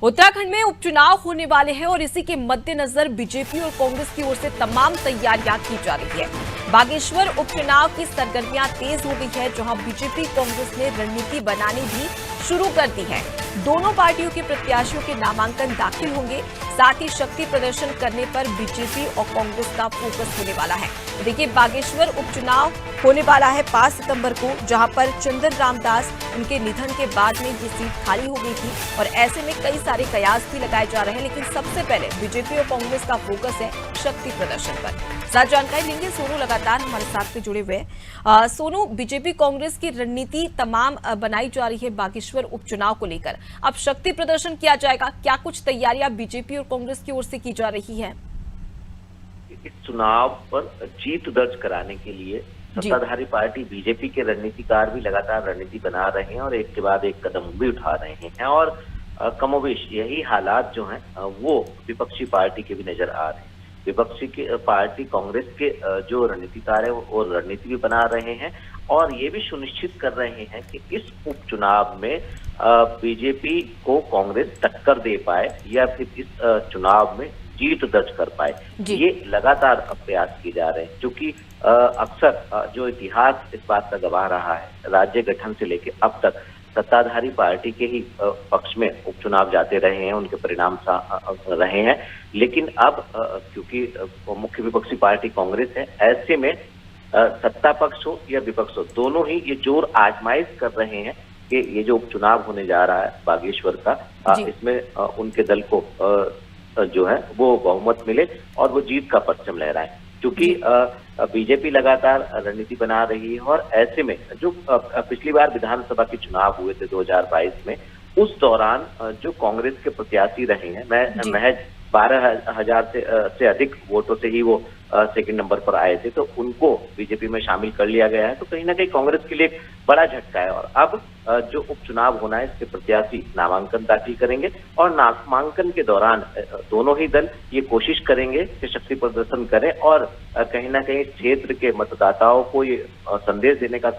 उत्तराखंड में उपचुनाव होने वाले हैं और इसी के मद्देनजर बीजेपी और कांग्रेस की ओर से तमाम तैयारियां की जा रही है। बागेश्वर उपचुनाव की सरगर्मियां तेज हो गई है, जहां बीजेपी कांग्रेस ने रणनीति बनानी भी शुरू कर दी है। दोनों पार्टियों के प्रत्याशियों के नामांकन दाखिल होंगे, साथ ही शक्ति प्रदर्शन करने पर बीजेपी और कांग्रेस का फोकस होने वाला है। देखिए, बागेश्वर उपचुनाव होने वाला है 5 सितंबर को, जहां पर चंदन रामदास उनके निधन के बाद में ये सीट खाली हो गई थी और ऐसे में कई सारे कयास भी लगाए जा रहे हैं। लेकिन सबसे पहले बीजेपी और कांग्रेस का फोकस है शक्ति प्रदर्शन पर। साथ जानकारी लेंगे, सोनू लगातार हमारे साथ में जुड़े हुए हैं। सोनू, बीजेपी कांग्रेस की रणनीति तमाम बनाई जा रही है बागेश्वर उपचुनाव को लेकर। अब शक्ति प्रदर्शन किया जाएगा, क्या कुछ तैयारियां बीजेपी और कांग्रेस की ओर से की जा रही है? इस चुनाव पर जीत दर्ज कराने के लिए सत्ताधारी पार्टी बीजेपी के रणनीतिकार भी लगातार रणनीति बना रहे हैं और एक के बाद एक कदम भी उठा रहे हैं और कमोबेश यही हालात जो हैं वो विपक्षी पार्टी के भी नजर आ रहे हैं। विपक्षी के पार्टी कांग्रेस के जो रणनीतिकार है वो रणनीति भी बना रहे हैं और ये भी सुनिश्चित कर रहे हैं कि इस उपचुनाव में बीजेपी को कांग्रेस टक्कर दे पाए या फिर इस चुनाव में जीत दर्ज कर पाए। ये लगातार प्रयास किए जा रहे हैं, क्योंकि अक्सर जो इतिहास इस बात का गवाह रहा है, राज्य गठन से लेकर अब तक सत्ताधारी पार्टी के ही पक्ष में उपचुनाव जाते रहे हैं, उनके परिणाम रहे हैं। लेकिन अब क्योंकि मुख्य विपक्षी पार्टी कांग्रेस है, ऐसे में सत्ता पक्ष हो या विपक्ष हो, दोनों ही ये जोर आजमाइश कर रहे हैं कि ये जो उपचुनाव होने जा रहा है बागेश्वर का, इसमें उनके दल को जो है वो बहुमत मिले और वो जीत का परचम लहराए। क्योंकि बीजेपी लगातार रणनीति बना रही है और ऐसे में जो पिछली बार विधानसभा के चुनाव हुए थे 2022 में, उस दौरान जो कांग्रेस के प्रत्याशी रहे हैं, महज 12,000 से अधिक वोटों से ही वो सेकंड नंबर पर आए थे, तो उनको बीजेपी में शामिल कर लिया गया है। तो कहीं ना कहीं कांग्रेस के लिए एक बड़ा झटका है और अब जो उपचुनाव होना है इसके प्रत्याशी नामांकन दाखिल करेंगे और नामांकन के दौरान दोनों ही दल ये कोशिश करेंगे कि शक्ति प्रदर्शन करें और कहीं ना कहीं क्षेत्र के मतदाताओं को ये संदेश देने का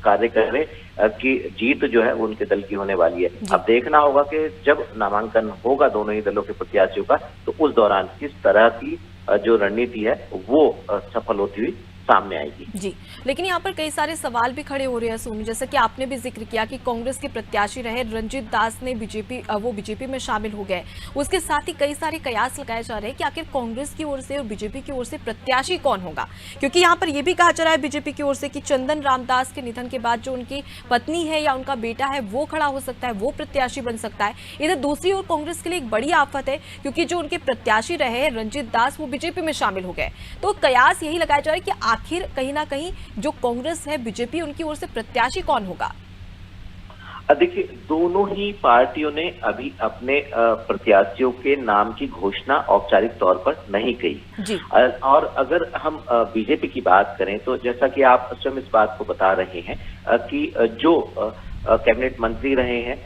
कार्य करें कि जीत जो है वो उनके दल की होने वाली है। अब देखना होगा कि जब नामांकन होगा दोनों ही दलों के प्रत्याशियों का, तो उस दौरान किस तरह की जो रणनीति है वो सफल होती हुई सामने आएगी। जी, लेकिन यहाँ पर कई सारे सवाल भी खड़े हो रहे हैं सोनू, जैसा कि आपने भी जिक्र किया कि कांग्रेस के प्रत्याशी रहे रंजीत दास ने बीजेपी में शामिल हो गए। उसके साथ ही कई सारे कयास लगाए जा रहे हैं कि आखिर कांग्रेस की ओर से और बीजेपी की ओर से प्रत्याशी कौन होगा, क्योंकि यहाँ पर यह भी कहा जा रहा है बीजेपी की ओर से कि चंदन रामदास के निधन के बाद जो उनकी पत्नी है या उनका बेटा है वो खड़ा हो सकता है, वो प्रत्याशी बन सकता है। इधर दूसरी ओर कांग्रेस के लिए एक बड़ी आफत है, क्योंकि जो उनके प्रत्याशी रहे रंजीत दास वो बीजेपी में शामिल हो गए। तो कयास यही लगाया जा रहा है कि आखिर कहीं ना कहीं जो कांग्रेस है बीजेपी, उनकी ओर से प्रत्याशी कौन होगा? देखिए, दोनों ही पार्टियों ने अभी अपने प्रत्याशियों के नाम की घोषणा औपचारिक तौर पर नहीं की। और अगर हम बीजेपी की बात करें तो जैसा कि आप स्वयं इस बात को बता रहे हैं कि जो कैबिनेट मंत्री रहे हैं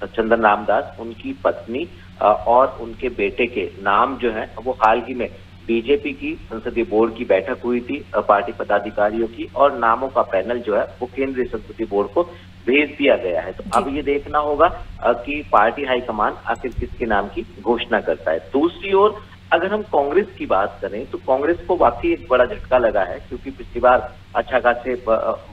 चंदन रामदास, उनकी पत्नी और उनके बेटे के नाम जो है वो हाल ही में बीजेपी की संसदीय बोर्ड की बैठक हुई थी पार्टी पदाधिकारियों की, और नामों का पैनल जो है वो केंद्रीय संसदीय बोर्ड को भेज दिया गया है। तो अब ये देखना होगा कि पार्टी हाईकमान आखिर किसके नाम की घोषणा करता है। दूसरी ओर अगर हम कांग्रेस की बात करें तो कांग्रेस को वाकई एक बड़ा झटका लगा है, क्योंकि पिछली बार अच्छा खासे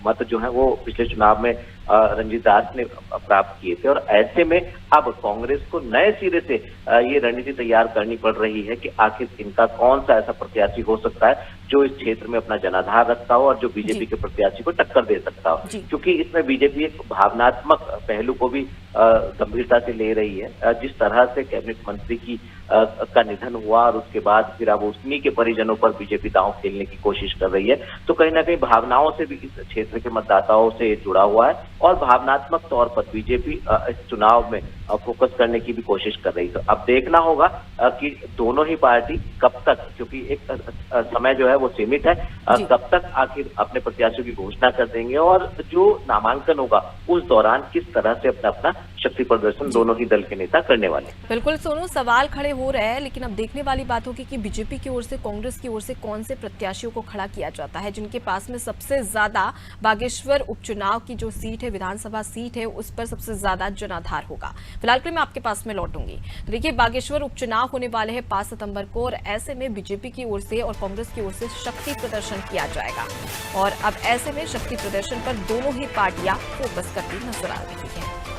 मत जो है वो पिछले चुनाव में रंजीत दास ने प्राप्त किए थे और ऐसे में अब कांग्रेस को नए सिरे से ये रणनीति तैयार करनी पड़ रही है कि आखिर इनका कौन सा ऐसा प्रत्याशी हो सकता है जो इस क्षेत्र में अपना जनाधार रखता हो और जो बीजेपी के प्रत्याशी को टक्कर दे सकता हो, क्योंकि इसमें बीजेपी एक भावनात्मक पहलू को भी गंभीरता से ले रही है। जिस तरह से कैबिनेट मंत्री का निधन हुआ और उसके बाद फिर अब उन्हीं के परिजनों पर बीजेपी दांव खेलने की कोशिश कर रही है, तो कहीं ना कहीं भावनाओं से भी इस क्षेत्र के मतदाताओं से जुड़ा हुआ है और भावनात्मक तौर पर बीजेपी इस चुनाव में फोकस करने की भी कोशिश कर रही है। तो अब देखना होगा कि दोनों ही पार्टी कब तक, क्योंकि एक समय जो है वो सीमित है, कब तक आखिर अपने प्रत्याशियों की घोषणा कर देंगे और जो नामांकन होगा उस दौरान किस तरह से अपना शक्ति प्रदर्शन दोनों ही दल के नेता करने वाले हैं। बिल्कुल सोनू, सवाल खड़े हो रहे हैं, लेकिन अब देखने वाली बात होगी कि बीजेपी की ओर से, कांग्रेस की ओर से कौन से प्रत्याशियों को खड़ा किया जाता है, जिनके पास में सबसे ज्यादा बागेश्वर उपचुनाव की जो सीट है, विधानसभा सीट है, उस पर सबसे ज्यादा जनाधार होगा। फिलहाल के लिए मैं आपके पास में लौटूंगी। तो देखिए, बागेश्वर उपचुनाव होने वाले हैं 5 सितंबर को, और ऐसे में बीजेपी की ओर से और कांग्रेस की ओर से शक्ति प्रदर्शन किया जाएगा। और अब ऐसे में शक्ति प्रदर्शन पर दोनों ही पार्टियां फोकस करती नजर आ रही है।